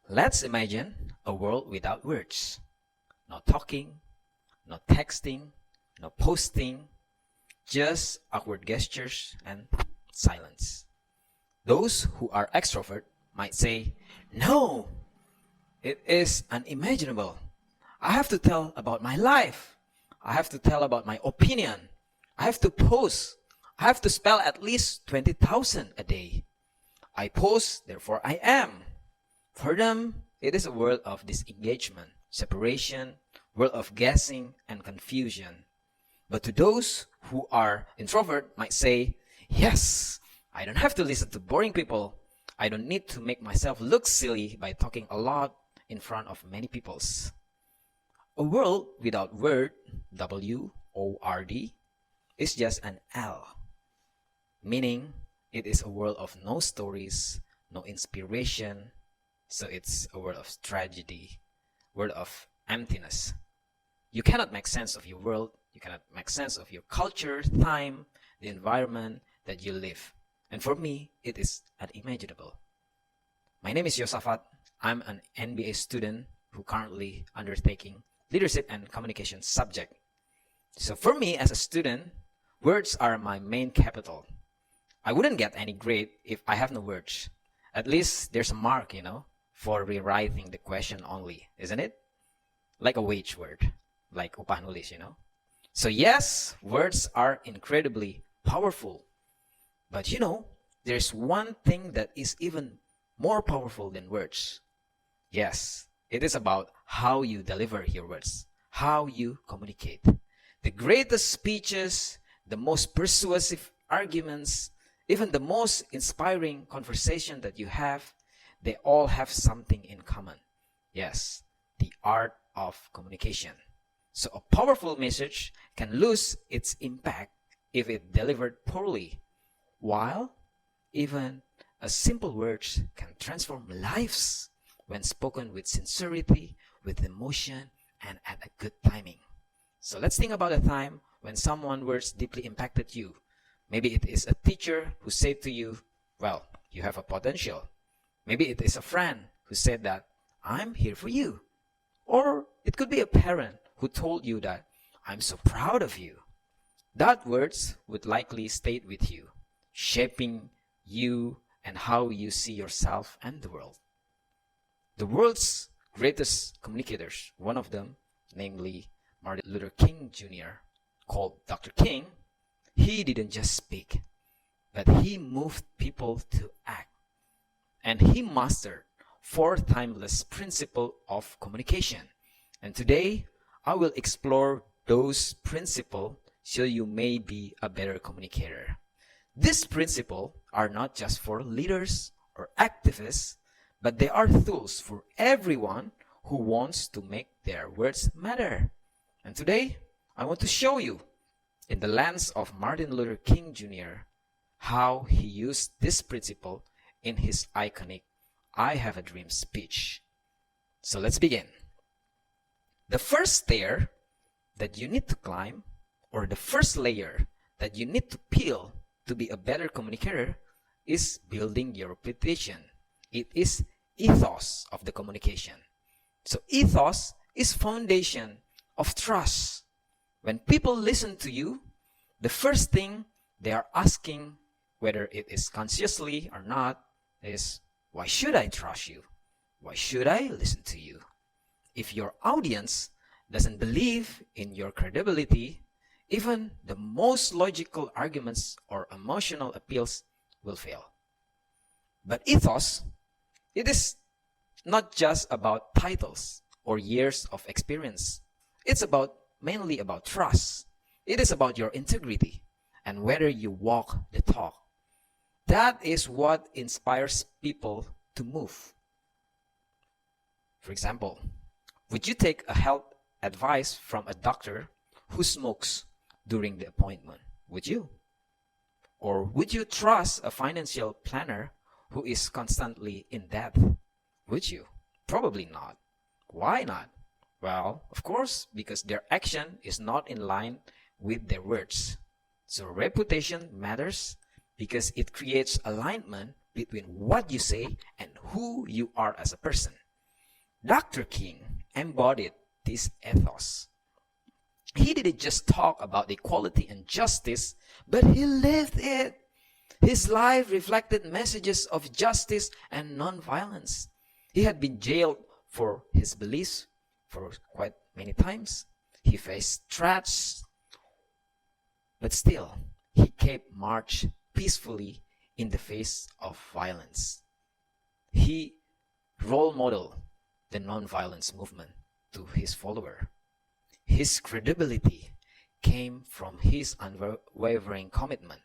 Let's imagine a world without words. No talking, no texting, no posting, just awkward gestures and silence. Those who are extrovert might say, "No, it is unimaginable. I have to tell about my life. I have to tell about my opinion. I have to post. I have to spell at least 20,000 a day. I post, therefore I am." For them, it is a world of disengagement, separation, world of guessing and confusion. But to those who are introvert might say, "Yes, I don't have to listen to boring people. I don't need to make myself look silly by talking a lot in front of many peoples." A world without word, W-O-R-D, is just an L, meaning it is a world of no stories, no inspiration, so it's a world of tragedy, world of emptiness. You cannot make sense of your world, you cannot make sense of your culture, time, the environment that you live. And for me, it is unimaginable. My name is Yosafat. I'm an NBA student who currently undertaking leadership and communication subject. So for me as a student, words are my main capital. I wouldn't get any grade if I have no words. At least there's a mark, for rewriting the question only, isn't it? Like a wage word, like upah nulis, So yes, words are incredibly powerful. But there's one thing that is even more powerful than words. Yes, it is about how you deliver your words, how you communicate. The greatest speeches, the most persuasive arguments, even the most inspiring conversation that you have, they all have something in common. Yes, the art of communication. So a powerful message can lose its impact if it delivered poorly, while even a simple words can transform lives when spoken with sincerity, with emotion, and at a good timing. So let's think about a time when someone's words deeply impacted you. Maybe it is a teacher who said to you, "Well, you have a potential." Maybe it is a friend who said that, "I'm here for you." Or it could be a parent who told you that, "I'm so proud of you." That words would likely stay with you, shaping you and how you see yourself and the world. The world's greatest communicators, one of them, namely Martin Luther King Jr., called Dr. King, he didn't just speak, but he moved people to act. And he mastered 4 timeless principles of communication. And today, I will explore those principles so you may be a better communicator. These principles are not just for leaders or activists, but they are tools for everyone who wants to make their words matter. And today, I want to show you, in the lens of Martin Luther King Jr., how he used this principle in his iconic "I Have a Dream" speech. So let's begin. The first stair that you need to climb, or the first layer that you need to peel to be a better communicator, is building your reputation. It is ethos of the communication. So ethos is foundation of trust. When people listen to you, the first thing they are asking, whether it is consciously or not, is, "Why should I trust you? Why should I listen to you?" If your audience doesn't believe in your credibility, even the most logical arguments or emotional appeals will fail. But ethos, it is not just about titles or years of experience. It's mainly about trust. It is about your integrity and whether you walk the talk. That is what inspires people to move. For example, would you take a health advice from a doctor who smokes during the appointment? Would you? Or would you trust a financial planner who is constantly in debt? Would you? Probably not. Why not? Well, of course, because their action is not in line with their words. So reputation matters because it creates alignment between what you say and who you are as a person. Dr. King embodied this ethos. He didn't just talk about equality and justice, but he lived it. His life reflected messages of justice and nonviolence. He had been jailed for his beliefs for quite many times. He faced threats, but still, he kept march peacefully in the face of violence. He role modeled the nonviolence movement to his follower. His credibility came from his unwavering commitment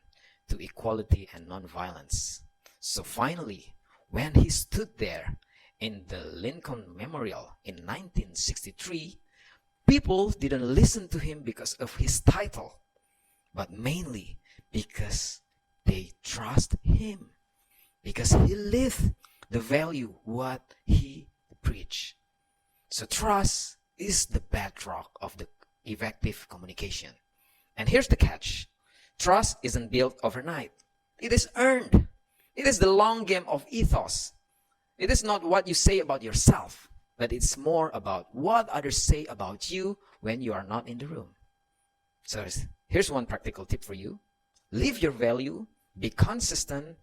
to equality and nonviolence. So finally, when he stood there in the Lincoln Memorial in 1963, people didn't listen to him because of his title, but mainly because they trust him, because he lived the value what he preached. So trust is the bedrock of the effective communication. And here's the catch. Trust isn't built overnight. It is earned. It is the long game of ethos. It is not what you say about yourself, but it's more about what others say about you when you are not in the room. So here's one practical tip for you. Live your value, be consistent,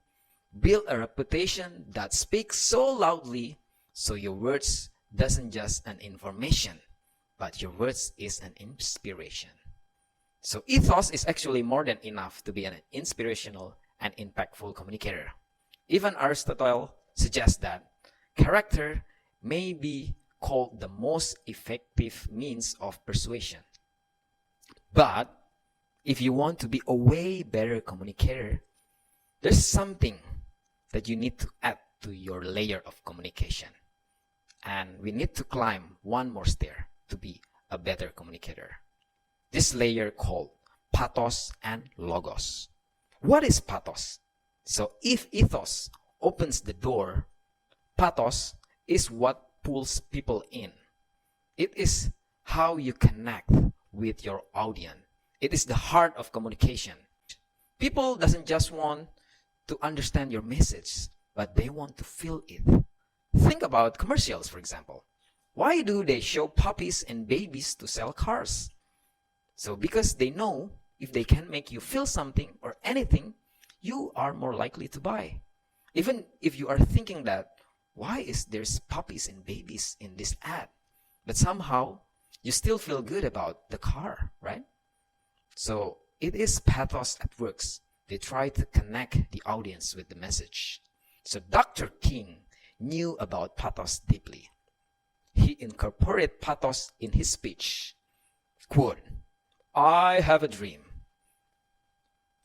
build a reputation that speaks so loudly so your words doesn't just an information, but your words is an inspiration. So ethos is actually more than enough to be an inspirational and impactful communicator. Even Aristotle suggests that character may be called the most effective means of persuasion. But if you want to be a way better communicator, there's something that you need to add to your layer of communication. And we need to climb one more stair to be a better communicator. This layer called Pathos and Logos. What is Pathos? So if ethos opens the door, Pathos is what pulls people in. It is how you connect with your audience. It is the heart of communication. People doesn't just want to understand your message, but they want to feel it. Think about commercials, for example. Why do they show puppies and babies to sell cars? So because they know if they can make you feel something or anything, you are more likely to buy. Even if you are thinking that, why is there's puppies and babies in this ad? But somehow, you still feel good about the car, right? So it is pathos at works. They try to connect the audience with the message. So Dr. King knew about pathos deeply. He incorporated pathos in his speech. Quote, "I have a dream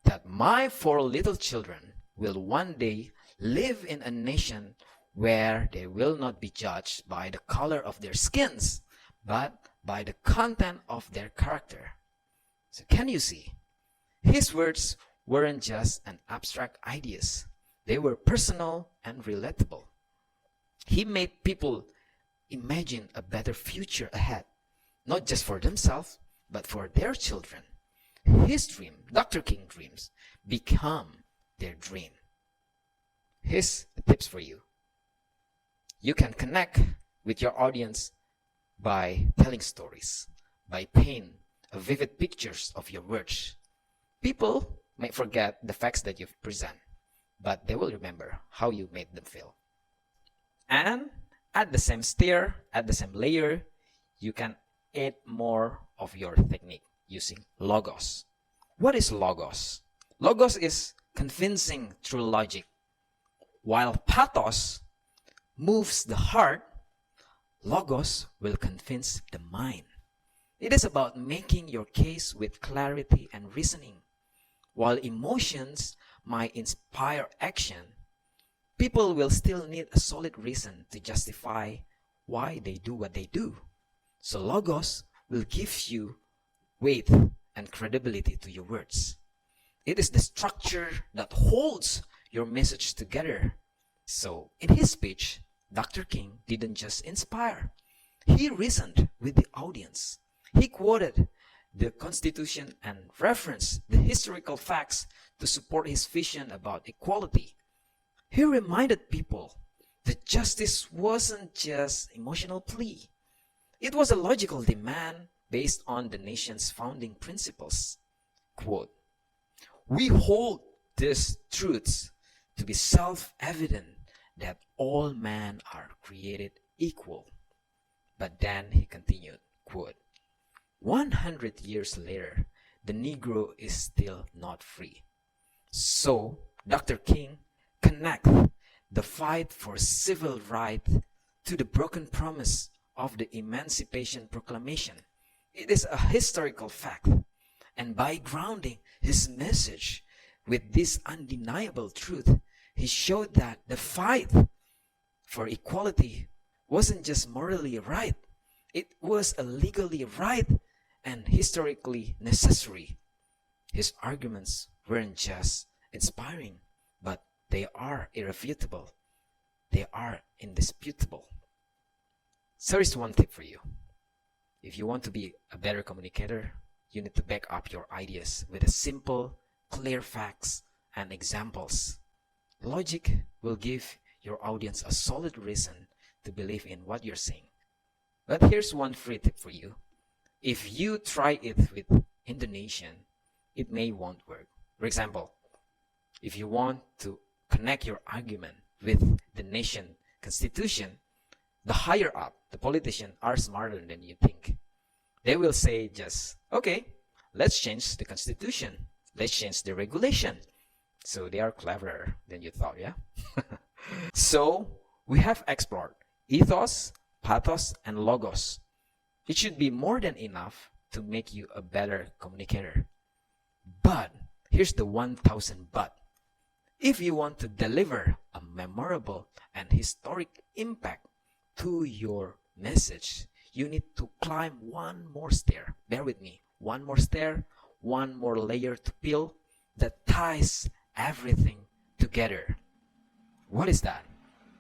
that my 4 little children will one day live in a nation where they will not be judged by the color of their skins, but by the content of their character." So can you see? His words weren't just an abstract ideas. They were personal and relatable. He made people imagine a better future ahead, not just for themselves, but for their children. His dream, Dr. King's dreams, become their dream. Here's the tips for you. You can connect with your audience by telling stories, by painting a vivid pictures of your words. People may forget the facts that you present, but they will remember how you made them feel. And at the same stair, at the same layer, you can add more of your technique using logos. What is logos? Logos is convincing through logic. While pathos moves the heart, logos will convince the mind. It is about making your case with clarity and reasoning. While emotions might inspire action, people will still need a solid reason to justify why they do what they do. So logos will give you weight and credibility to your words. It is the structure that holds your message together. So in his speech, Dr. King didn't just inspire. He reasoned with the audience. He quoted the Constitution and referenced the historical facts to support his vision about equality. He reminded people The justice wasn't just emotional plea. It was a logical demand based on the nation's founding principles. Quote, "We hold these truths to be self-evident that all men are created equal." But then he continued, quote, "100 years later, the Negro is still not free." So, Dr. King connects the fight for civil rights to the broken promise of the Emancipation Proclamation. It is a historical fact, and by grounding his message with this undeniable truth, he showed that the fight for equality wasn't just morally right, it was a legally right and historically necessary. His arguments weren't just inspiring, but they are irrefutable. They are indisputable. So here's one tip for you. If you want to be a better communicator, you need to back up your ideas with a simple, clear facts and examples. Logic will give your audience a solid reason to believe in what you're saying. But here's one free tip for you. If you try it with Indonesian, it may won't work. For example, if you want to connect your argument with the nation constitution, the higher up, the politicians are smarter than you think. They will say just, okay, let's change the constitution. Let's change the regulation. So they are cleverer than you thought, yeah? So we have explored ethos, pathos, and logos. It should be more than enough to make you a better communicator. But here's the 1,000 but. If you want to deliver a memorable and historic impact to your message, you need to climb one more stair. Bear with me. One more stair, one more layer to peel that ties everything together. What is that?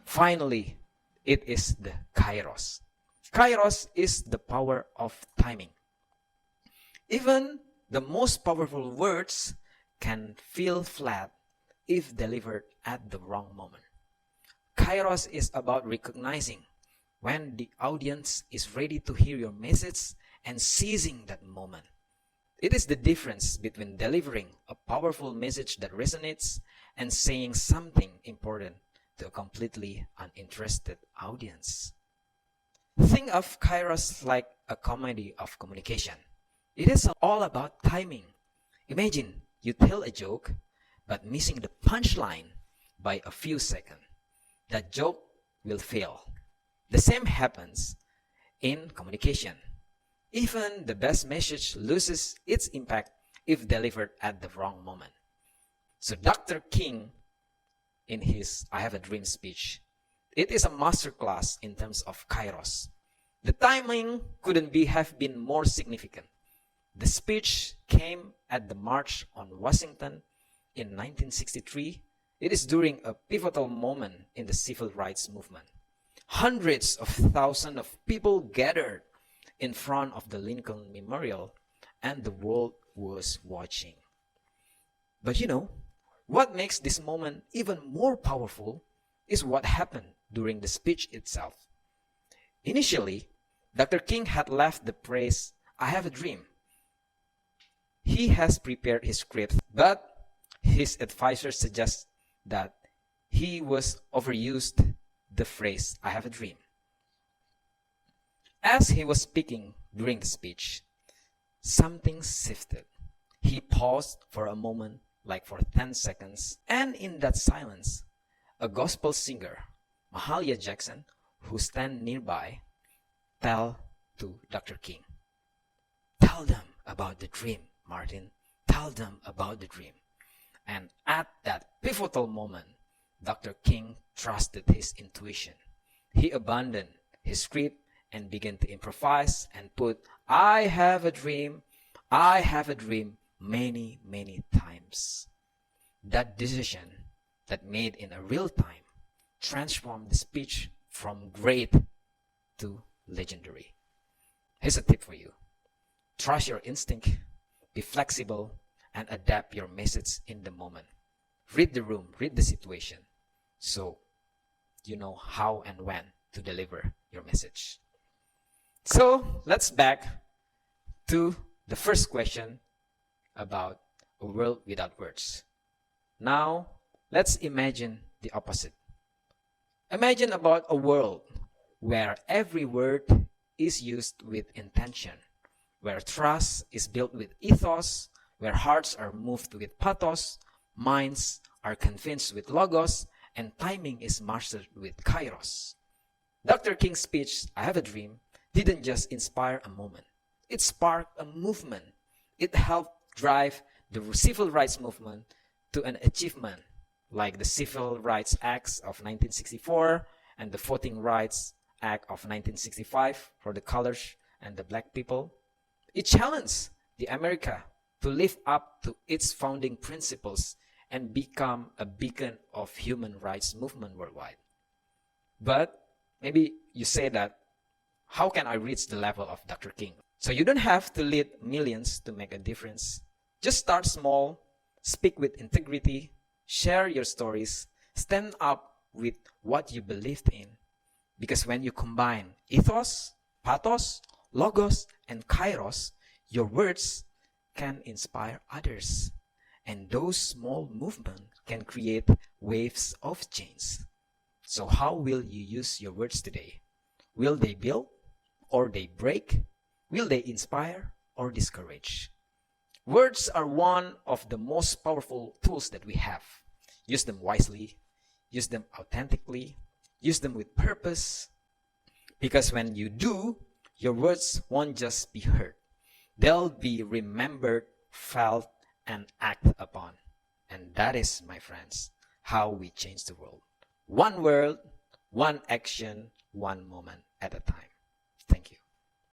Finally, it is the Kairos. Kairos is the power of timing. Even the most powerful words can feel flat if delivered at the wrong moment. Kairos is about recognizing when the audience is ready to hear your message and seizing that moment. It is the difference between delivering a powerful message that resonates and saying something important to a completely uninterested audience. Think of Kairos like a comedy of communication. It is all about timing. Imagine you tell a joke, but missing the punchline by a few seconds. That joke will fail. The same happens in communication. Even the best message loses its impact if delivered at the wrong moment. So Dr. King, in his I Have a Dream speech, it is a masterclass in terms of Kairos. The timing couldn't have been more significant. The speech came at the March on Washington in 1963. It is during a pivotal moment in the civil rights movement. Hundreds of thousands of people gathered in front of the Lincoln Memorial, and the world was watching. But you know, what makes this moment even more powerful is what happened during the speech itself. Initially, Dr. King had left the phrase, "I have a dream." He has prepared his script, but his advisors suggest that he was overused the phrase, "I have a dream." As he was speaking during the speech, something shifted. He paused for a moment, like for 10 seconds, and in that silence, a gospel singer, Mahalia Jackson, who stand nearby, tell to Dr. King, "Tell them about the dream, Martin. Tell them about the dream." And at that pivotal moment, Dr. King trusted his intuition. He abandoned his script and began to improvise and put "I have a dream, I have a dream" many, many times. That decision that made in a real time transformed the speech from great to legendary. Here's a tip for you. Trust your instinct, be flexible, and adapt your message in the moment. Read the room, read the situation. So, you know how and when to deliver your message. So let's back to the first question about a world without words. Now, let's imagine the opposite. Imagine about a world where every word is used with intention, where trust is built with ethos, where hearts are moved with pathos, minds are convinced with logos, and timing is mastered with Kairos. Dr. King's speech, I Have a Dream, didn't just inspire a moment. It sparked a movement. It helped drive the civil rights movement to an achievement like the Civil Rights Acts of 1964 and the Voting Rights Act of 1965 for the colors and the black people. It challenged the America to live up to its founding principles and become a beacon of human rights movement worldwide. But maybe you say that, how can I reach the level of Dr. King? So you don't have to lead millions to make a difference. Just start small, speak with integrity, share your stories, stand up with what you believed in. Because when you combine ethos, pathos, logos, and kairos, your words can inspire others. And those small movements can create waves of change. So how will you use your words today? Will they build or they break? Will they inspire or discourage? Words are one of the most powerful tools that we have. Use them wisely, use them authentically, use them with purpose. Because when you do, your words won't just be heard. They'll be remembered, felt, and acted upon. And that is, my friends, how we change the world. One word, one action, one moment at a time.